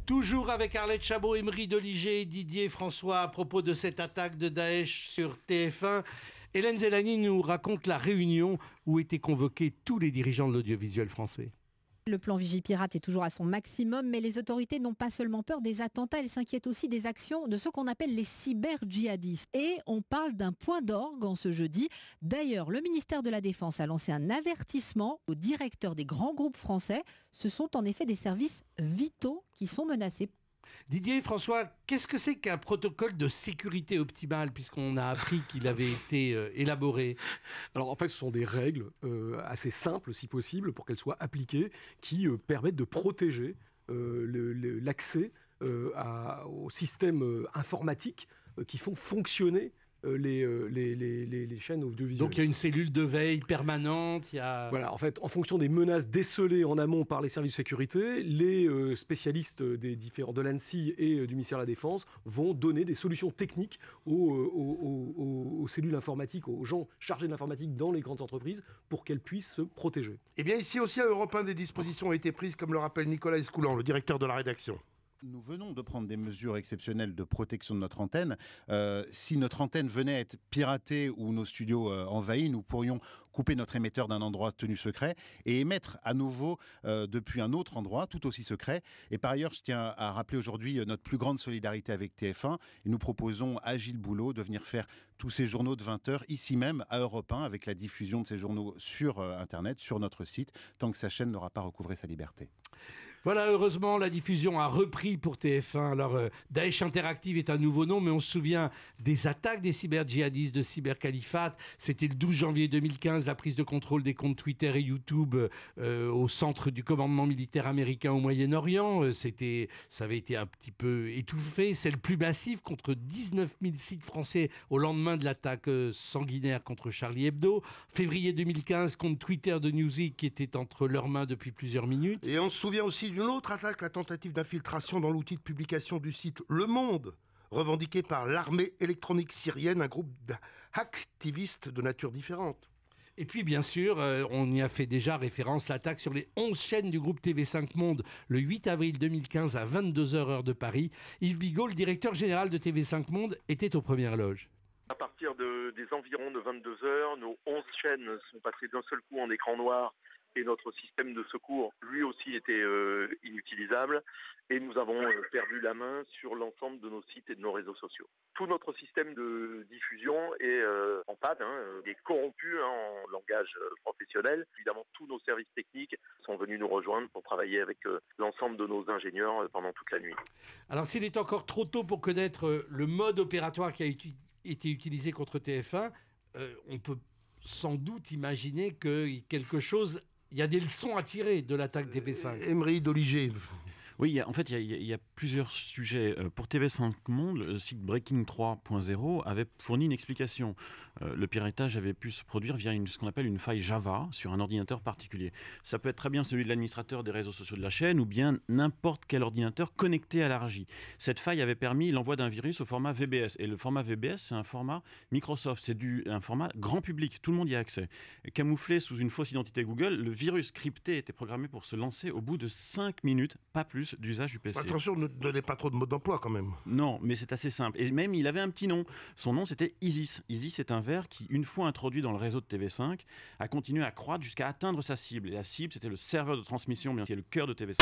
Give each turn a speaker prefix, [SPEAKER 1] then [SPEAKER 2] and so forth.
[SPEAKER 1] Toujours avec Arlette Chabot, Emery Doligé et Didier François à propos de cette attaque de Daesh sur TF1. Hélène Zellani nous raconte la réunion où étaient convoqués tous les dirigeants de l'audiovisuel français.
[SPEAKER 2] Le plan Vigipirate est toujours à son maximum, mais les autorités n'ont pas seulement peur des attentats, elles s'inquiètent aussi des actions de ceux qu'on appelle les cyber-djihadistes. Et on parle d'un point d'orgue en ce jeudi. D'ailleurs, le ministère de la Défense a lancé un avertissement aux directeurs des grands groupes français. Ce sont en effet des services vitaux qui sont menacés.
[SPEAKER 1] Didier, François, qu'est-ce que c'est qu'un protocole de sécurité optimale, puisqu'on a appris qu'il avait été élaboré?
[SPEAKER 3] Alors en fait, ce sont des règles assez simples, si possible, pour qu'elles soient appliquées, qui permettent de protéger l'accès aux systèmes informatiques qui font fonctionner les chaînes audiovisuelles.
[SPEAKER 1] Donc il y a une cellule de veille permanente,
[SPEAKER 3] Voilà, en fait, en fonction des menaces décelées en amont par les services de sécurité, les spécialistes de l'ANSSI et du ministère de la Défense vont donner des solutions techniques aux cellules informatiques, aux gens chargés de l'informatique dans les grandes entreprises pour qu'elles puissent se protéger.
[SPEAKER 4] Eh bien ici aussi à Europe 1, des dispositions ont été prises, comme le rappelle Nicolas Escoulan, le directeur de la rédaction.
[SPEAKER 5] Nous venons de prendre des mesures exceptionnelles de protection de notre antenne. Si notre antenne venait à être piratée ou nos studios envahis, nous pourrions couper notre émetteur d'un endroit tenu secret et émettre à nouveau depuis un autre endroit tout aussi secret. Et par ailleurs, je tiens à rappeler aujourd'hui notre plus grande solidarité avec TF1. Et nous proposons à Gilles Boulot de venir faire tous ces journaux de 20h ici même à Europe 1 avec la diffusion de ces journaux sur Internet, sur notre site, tant que sa chaîne n'aura pas recouvré sa liberté.
[SPEAKER 1] Voilà, heureusement, la diffusion a repris pour TF1. Alors, Daesh Interactive est un nouveau nom, mais on se souvient des attaques des cyber-djihadistes de Cybercalifate. C'était le 12 janvier 2015, la prise de contrôle des comptes Twitter et YouTube au centre du commandement militaire américain au Moyen-Orient. Ça avait été un petit peu étouffé. C'est le plus massif, contre 19 000 sites français au lendemain de l'attaque sanguinaire contre Charlie Hebdo. Février 2015, compte Twitter de Newsweek qui était entre leurs mains depuis plusieurs minutes.
[SPEAKER 4] Et on se souvient aussi d'une autre attaque, la tentative d'infiltration dans l'outil de publication du site Le Monde, revendiqué par l'armée électronique syrienne, un groupe d'activistes de nature différente.
[SPEAKER 1] Et puis bien sûr, on y a fait déjà référence, l'attaque sur les 11 chaînes du groupe TV5 Monde le 8 avril 2015 à 22h heure de Paris. Yves Bigot, le directeur général de TV5 Monde, était aux premières loges.
[SPEAKER 6] À partir des environs de 22h, nos 11 chaînes sont passées d'un seul coup en écran noir et notre système de secours, lui aussi, était inutilisable. Et nous avons perdu la main sur l'ensemble de nos sites et de nos réseaux sociaux. Tout notre système de diffusion est en panne, est corrompu en langage professionnel. Évidemment, tous nos services techniques sont venus nous rejoindre pour travailler avec l'ensemble de nos ingénieurs pendant toute la nuit.
[SPEAKER 1] Alors, s'il est encore trop tôt pour connaître le mode opératoire qui a été utilisé contre TF1, on peut sans doute imaginer que quelque chose... Il y a des leçons à tirer de l'attaque TV5.
[SPEAKER 4] Emery Doligé.
[SPEAKER 7] Oui, en fait, il y a plusieurs sujets. Pour TV5 Monde, le site Breaking 3.0 avait fourni une explication. Le piratage avait pu se produire via ce qu'on appelle une faille Java sur un ordinateur particulier. Ça peut être très bien celui de l'administrateur des réseaux sociaux de la chaîne ou bien n'importe quel ordinateur connecté à la régie. Cette faille avait permis l'envoi d'un virus au format VBS. Et le format VBS, c'est un format Microsoft. C'est un format grand public. Tout le monde y a accès. Camouflé sous une fausse identité Google, le virus crypté était programmé pour se lancer au bout de 5 minutes, pas plus, d'usage du PC.
[SPEAKER 4] Attention, ne donnez pas trop de modes d'emploi quand même.
[SPEAKER 7] Non, mais c'est assez simple. Et même, il avait un petit nom. Son nom, c'était ISIS. ISIS est un ver qui, une fois introduit dans le réseau de TV5, a continué à croître jusqu'à atteindre sa cible. Et la cible, c'était le serveur de transmission, qui est le cœur de TV5.